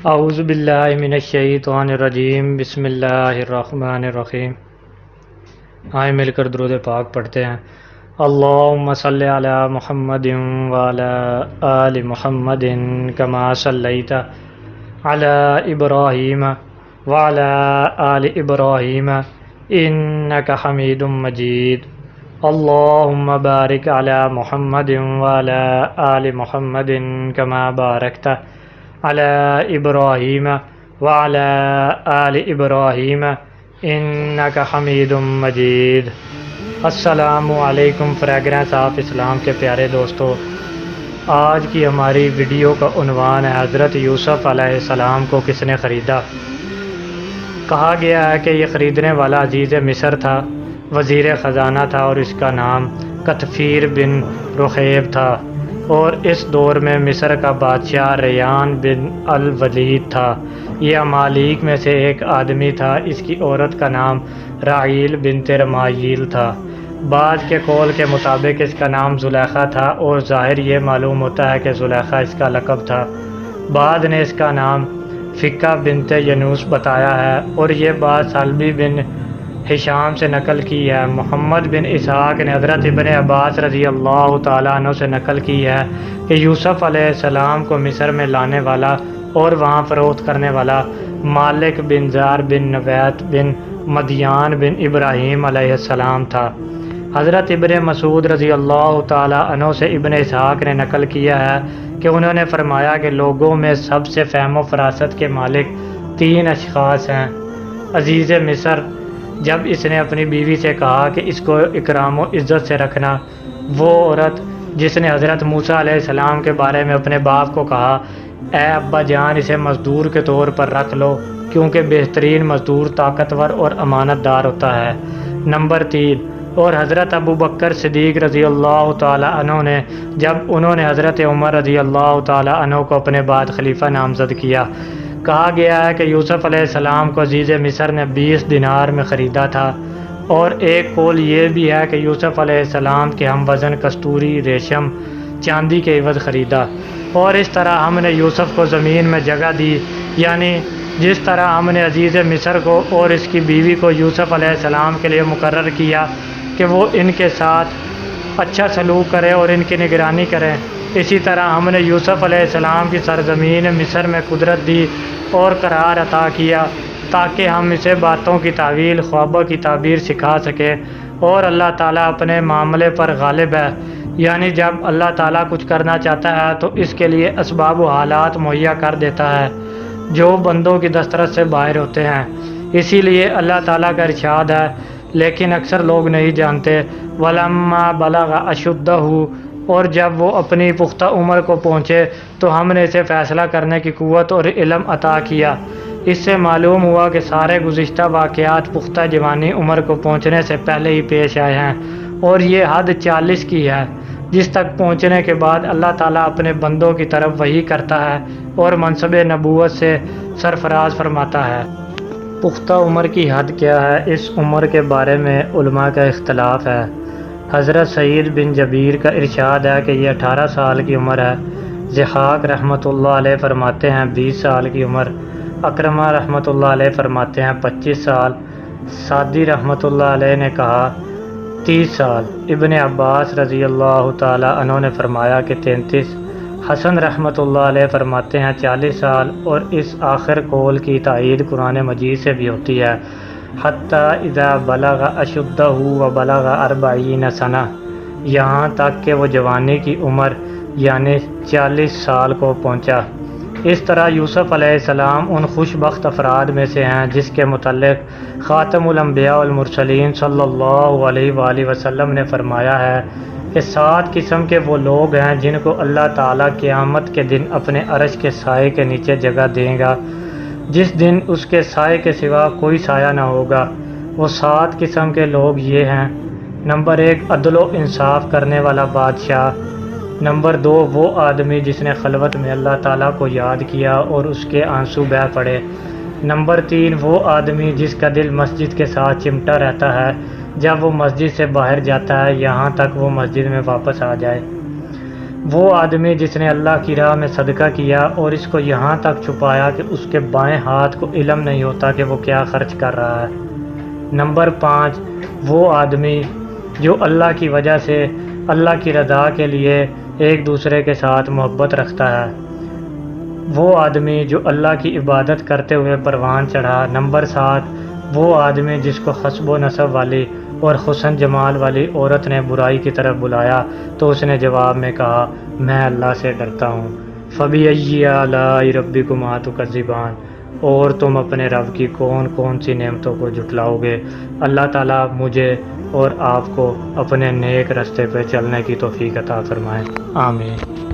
اعوذ باللہ من الشیطان الرجیم، بسم اللہ الرحمن الرحیم۔ آئیں مل کر درود پاک پڑھتے ہیں۔ اللہم صلی علی محمد وعلی آل محمد کما صلیت علی ابراہیم وعلی آل ابراہیم انک حمید مجید۔ اللہم بارک علی محمد وعلی آل محمد کما بارکت علی ابراہیم وعلی آل ابراہیم انک حمید مجید۔ السلام علیکم فریگرنس آف اسلام کے پیارے دوستو، آج کی ہماری ویڈیو کا عنوان ہے حضرت یوسف علیہ السلام کو کس نے خریدا۔ کہا گیا ہے کہ یہ خریدنے والا عزیز مصر تھا، وزیر خزانہ تھا اور اس کا نام کتفیر بن رخیب تھا، اور اس دور میں مصر کا بادشاہ ریان بن الولید تھا۔ یہ ممالک میں سے ایک آدمی تھا، اس کی عورت کا نام راعیل بنت رمایل تھا۔ بعض کے قول کے مطابق اس کا نام زلیخا تھا، اور ظاہر یہ معلوم ہوتا ہے کہ زلیخا اس کا لقب تھا۔ بعض نے اس کا نام فکہ بنت ینوس بتایا ہے، اور یہ بات سلبی بن ہشام سے نقل کی ہے۔ محمد بن اسحاق نے حضرت ابن عباس رضی اللہ تعالیٰ عنہ سے نقل کی ہے کہ یوسف علیہ السلام کو مصر میں لانے والا اور وہاں فروخت کرنے والا مالک بن زار بن نویت بن مدیان بن ابراہیم علیہ السلام تھا۔ حضرت ابن مسعود رضی اللہ تعالیٰ عنہ سے ابن اسحاق نے نقل کیا ہے کہ انہوں نے فرمایا کہ لوگوں میں سب سے فہم و فراست کے مالک 3 اشخاص ہیں۔ عزیز مصر، جب اس نے اپنی بیوی سے کہا کہ اس کو اکرام و عزت سے رکھنا، وہ عورت جس نے حضرت موسیٰ علیہ السلام کے بارے میں اپنے باپ کو کہا اے ابا جان اسے مزدور کے طور پر رکھ لو، کیونکہ بہترین مزدور طاقتور اور امانت دار ہوتا ہے۔ نمبر 3، اور حضرت ابو بکر صدیق رضی اللہ تعالیٰ عنہ نے جب انہوں نے حضرت عمر رضی اللہ تعالیٰ عنہ کو اپنے بعد خلیفہ نامزد کیا۔ کہا گیا ہے کہ یوسف علیہ السلام کو عزیز مصر نے 20 دینار میں خریدا تھا، اور ایک قول یہ بھی ہے کہ یوسف علیہ السلام کے ہم وزن کستوری، ریشم، چاندی کے عوض خریدا۔ اور اس طرح ہم نے یوسف کو زمین میں جگہ دی، یعنی جس طرح ہم نے عزیز مصر کو اور اس کی بیوی کو یوسف علیہ السلام کے لیے مقرر کیا کہ وہ ان کے ساتھ اچھا سلوک کرے اور ان کی نگرانی کریں، اسی طرح ہم نے یوسف علیہ السلام کی سرزمین مصر میں قدرت دی اور قرار عطا کیا تاکہ ہم اسے باتوں کی تعویل، خوابوں کی تعبیر سکھا سکیں، اور اللہ تعالیٰ اپنے معاملے پر غالب ہے، یعنی جب اللہ تعالیٰ کچھ کرنا چاہتا ہے تو اس کے لیے اسباب و حالات مہیا کر دیتا ہے جو بندوں کی دسترس سے باہر ہوتے ہیں۔ اسی لیے اللہ تعالیٰ کا ارشاد ہے، لیکن اکثر لوگ نہیں جانتے، وَلَمَّا بَلَغَ أَشُدَّهُ، اور جب وہ اپنی پختہ عمر کو پہنچے تو ہم نے اسے فیصلہ کرنے کی قوت اور علم عطا کیا۔ اس سے معلوم ہوا کہ سارے گزشتہ واقعات پختہ جوانی عمر کو پہنچنے سے پہلے ہی پیش آئے ہیں، اور یہ حد 40 کی ہے، جس تک پہنچنے کے بعد اللہ تعالیٰ اپنے بندوں کی طرف وحی کرتا ہے اور منصب نبوت سے سرفراز فرماتا ہے۔ پختہ عمر کی حد کیا ہے؟ اس عمر کے بارے میں علماء کا اختلاف ہے۔ حضرت سعید بن جبیر کا ارشاد ہے کہ یہ 18 سال کی عمر ہے۔ ضحاک رحمۃ اللہ علیہ فرماتے ہیں 20 سال کی عمر۔ اکرمہ رحمۃ اللہ علیہ فرماتے ہیں 25 سال۔ سعدی رحمۃ اللہ علیہ نے کہا 30 سال۔ ابن عباس رضی اللہ تعالیٰ عنہ نے فرمایا کہ 33۔ حسن رحمۃ اللہ علیہ فرماتے ہیں 40 سال، اور اس آخر قول کی تائید قرآن مجید سے بھی ہوتی ہے، حتیٰ اذا بلغ اشدہ و بلغ 40 سنہ، یہاں تک کہ وہ جوانی کی عمر یعنی 40 سال کو پہنچا۔ اس طرح یوسف علیہ السلام ان خوش بخت افراد میں سے ہیں جس کے متعلق خاتم الانبیاء والمرسلین صلی اللہ علیہ وآلہ وسلم نے فرمایا ہے کہ 7 قسم کے وہ لوگ ہیں جن کو اللہ تعالیٰ قیامت کے دن اپنے عرش کے سائے کے نیچے جگہ دے گا، جس دن اس کے سائے کے سوا کوئی سایہ نہ ہوگا۔ وہ 7 قسم کے لوگ یہ ہیں: نمبر 1، عدل و انصاف کرنے والا بادشاہ۔ نمبر 2، وہ آدمی جس نے خلوت میں اللہ تعالیٰ کو یاد کیا اور اس کے آنسو بہہ پڑے۔ نمبر 3، وہ آدمی جس کا دل مسجد کے ساتھ چمٹا رہتا ہے جب وہ مسجد سے باہر جاتا ہے یہاں تک وہ مسجد میں واپس آ جائے۔ وہ آدمی جس نے اللہ کی راہ میں صدقہ کیا اور اس کو یہاں تک چھپایا کہ اس کے بائیں ہاتھ کو علم نہیں ہوتا کہ وہ کیا خرچ کر رہا ہے۔ نمبر 5، وہ آدمی جو اللہ کی وجہ سے اللہ کی رضا کے لیے ایک دوسرے کے ساتھ محبت رکھتا ہے۔ وہ آدمی جو اللہ کی عبادت کرتے ہوئے پروان چڑھا۔ نمبر 7، وہ آدمی جس کو حسب و نسب والی اور حسن جمال والی عورت نے برائی کی طرف بلایا تو اس نے جواب میں کہا میں اللہ سے ڈرتا ہوں۔ فَبِأَيِّ آلَاءِ رَبِّكُمَا تُكَذِّبَانِ، اور تم اپنے رب کی کون کون سی نعمتوں کو جھٹلاؤ گے۔ اللہ تعالیٰ مجھے اور آپ کو اپنے نیک رستے پہ چلنے کی توفیق عطا فرمائے، آمین۔